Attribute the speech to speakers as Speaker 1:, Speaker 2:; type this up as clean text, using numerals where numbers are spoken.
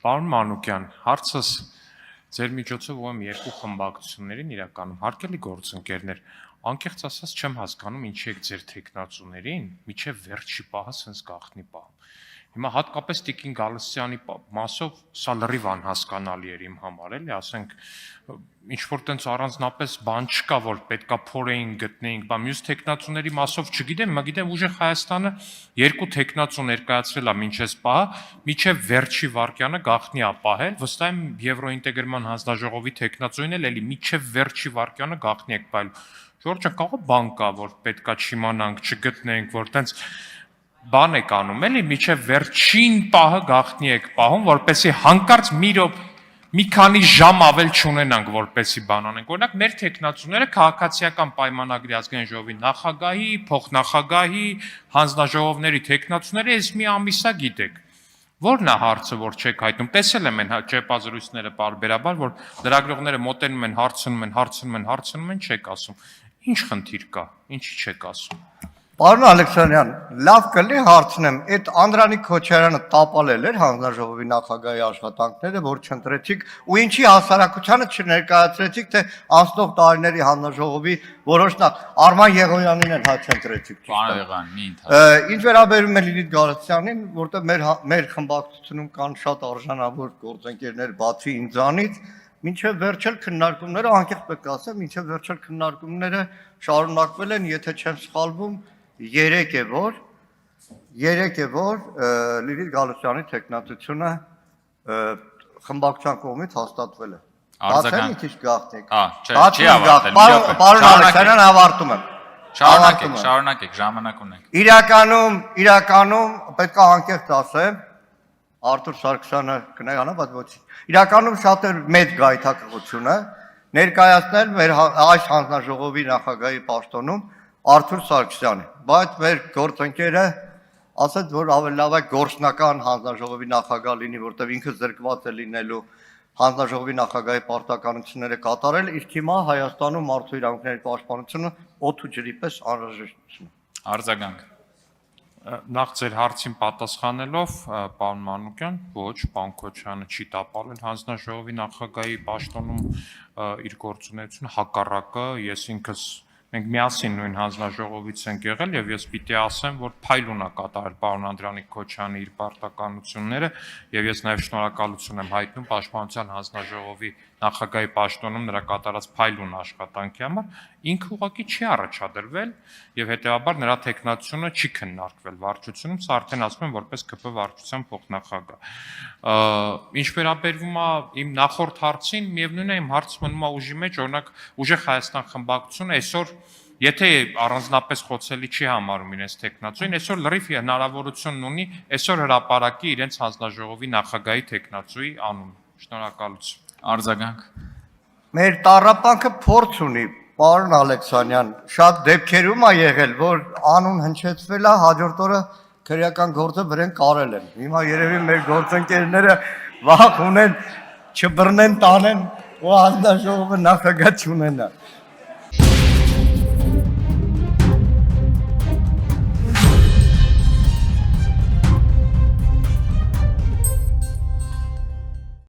Speaker 1: Պարոն Մանուկյան, հարցս ձեր միջոցով ուղղեմ երկու խմբակցություններին իրականում հարգելի գործընկերներ, անկեղծ ասած չեմ հասկանում ինչի եք ձեր թեկնածուներին մինչև վերջի պահը sense գաղտնի պահում։ Հիմա հատկապես Տիկին Գալստյանի մասով սա լրիվ անհասկանալի էր իմ համար, էլի, ասենք ինչ որ տենց առանձնապես բան չկա, որ պետքա փորեին գտնեինք, բա մյուս թեկնածուների մասով չգիտեմ, գիտեմ ուժեղ Հայաստանը երկու թեկնածու ներկայացրել է մինչև պահը, մինչև վերջի վարկյանը գաղտնի է պահել, վստահ եմ Եվրոինտեգրման հանձնաժողովի թեկնածուին էլ էլի մինչև վերջի վարկյանը գաղտնի եք պահել։ Ժորժը կարող բան կա, որ պետքա չիմանանք, չգտնենք, որ տենց բան եք անում, էլի միջև վերջին պահը գաղտնի եք պահում, որպեսզի հանկարծ մի քանի ժամ ավել չունենանք, որպեսզի բան անենք։ Օրինակ մեր թեկնածուները քաղաքացիական պայմանագրի ազգային ժողովի նախագահի, փոխնախագահի, հանձնաժողովների թեկնածուները այս մի ամիսա գիտեք։ Որն է հարցը, որ չեք հայտնում։ Տեսել եմ այն ճեպազրույցները պարբերաբար, որ լրագրողները մոտենում են, հարցնում են, չեք ասում։ Ինչ խնդիր կա, ինչի չեք ասում։
Speaker 2: Պարոն Ալեքսանյան, լավ կլի հարցնեմ, այդ Անդրանիկ Քոչարյանը տապալել էր հանձնաժողովի նախագահի աշխատանքները, որ չընտրեցիք, ու ինչի հասարակությանը չներկայացրեցիք, թե անցնող տարիների հանձնաժողովի որոշնակ Արման Եղոյանին են չընտրեցիք։
Speaker 3: Պարոն Եղոյան, մի ընդհանուր։
Speaker 2: Ինչ վերաբերում է Լիլիթ Գալստյանին, որտեղ մեր խմբակցությունում կան շատ արժանավոր գործընկերներ բացի ինձանից, մինչև վերջել քննարկումները, անկեղծ պետք է ասեմ, մինչև վերջել քննարկումները շարունակվել են, եթե չեմ սխալվում, 3 է որ Լիլիթ Գալստյանի թեկնածությունը խմբակցության կողմից հաստատվել է։ Արձագանք քիչ գաղտնիք։
Speaker 3: Չի ավարտել։
Speaker 2: Պարոն Ալեքսանյան, ավարտում եմ։
Speaker 3: Շարունակեք, ժամանակ ունենք։
Speaker 2: Իրականում պետք է անկեղծ ասեմ, Արթուր Սարգսյանը կնեղանա, բայց ոչ։ Իրականում շատ էր մեծ գայթակղությունը ներկայացնել մեր այս հանձնաժողովի նախագահի պաշտոնում Արթուր Սարգսյանը, բայց մեր գործընկերը ասաց, որ ավելի լավ է գործնական հանձնաժողովի նախագահ լինի, որտեղ ինքը զրկված է լինելու հանձնաժողովի նախագահի պարտականությունները կատարել, իսկ հիմա Հայաստանում մարդու իրավունքների պաշտպանությունը օդ ու ջրի պես անհրաժեշտություն է։
Speaker 3: Արձագանք։
Speaker 1: Նախ ձեր հարցին պատասխանելով, պարոն Մանուկյան, ոչ, պարոն Քոչարյանը չի տապալել հանձնաժողովի նախագահի պաշտոնում իր գործունեությունը, հակառակը, ես ինքս մենք միասին նույն հանձնաժողովից ենք եղել եւ ես պիտի ասեմ, որ փայլուն է կատարել պարոն Անդրանիկ Քոչարյանը իր պարտականությունները եւ ես նաեւ շնորհակալություն եմ հայտնում Պաշտպանության հանձնաժողովի նախագահի պաշտոնում նրա կատարած փայլուն աշխատանքի համար, ինքը ուղղակի չի առաջադրվել եւ հետեւաբար նրա տեխնացիոնը չի քննարկվել վարչությունում, սա արդեն ասում եմ որպես ԿՊ վարչության փոխնախագահ։ Ինչ վերաբերվում է իմ նախորդ հարցին, միևնույն է իմ հարցը մնում է ուժի մեջ, օրինակ ուժեղ Հայաստան խմբակցությունը այսօր եթե առանձնապես խոցելի չի համարում իրենց տեխնացուին, այսօր լրիվ հնարավորություն ունի այսօր հրապարակի իրենց հանձնաժողովի նախագահի տեխնացուի անուն։ Շնորհակալություն։
Speaker 3: Արձագանք։
Speaker 2: Մեր տառապանքը փորձ ունի, պարոն Ալեքսանյան, շատ դեպքերում է եղել, որ անուն հնչեցվել է, հաջորդ օրը քրեական գործը վրան կարել են։ Հիմա երևի մեր գործընկերները վախ ունեն, չբռնեն, տանեն ու հանձնաժողովը նախագահ չունենա։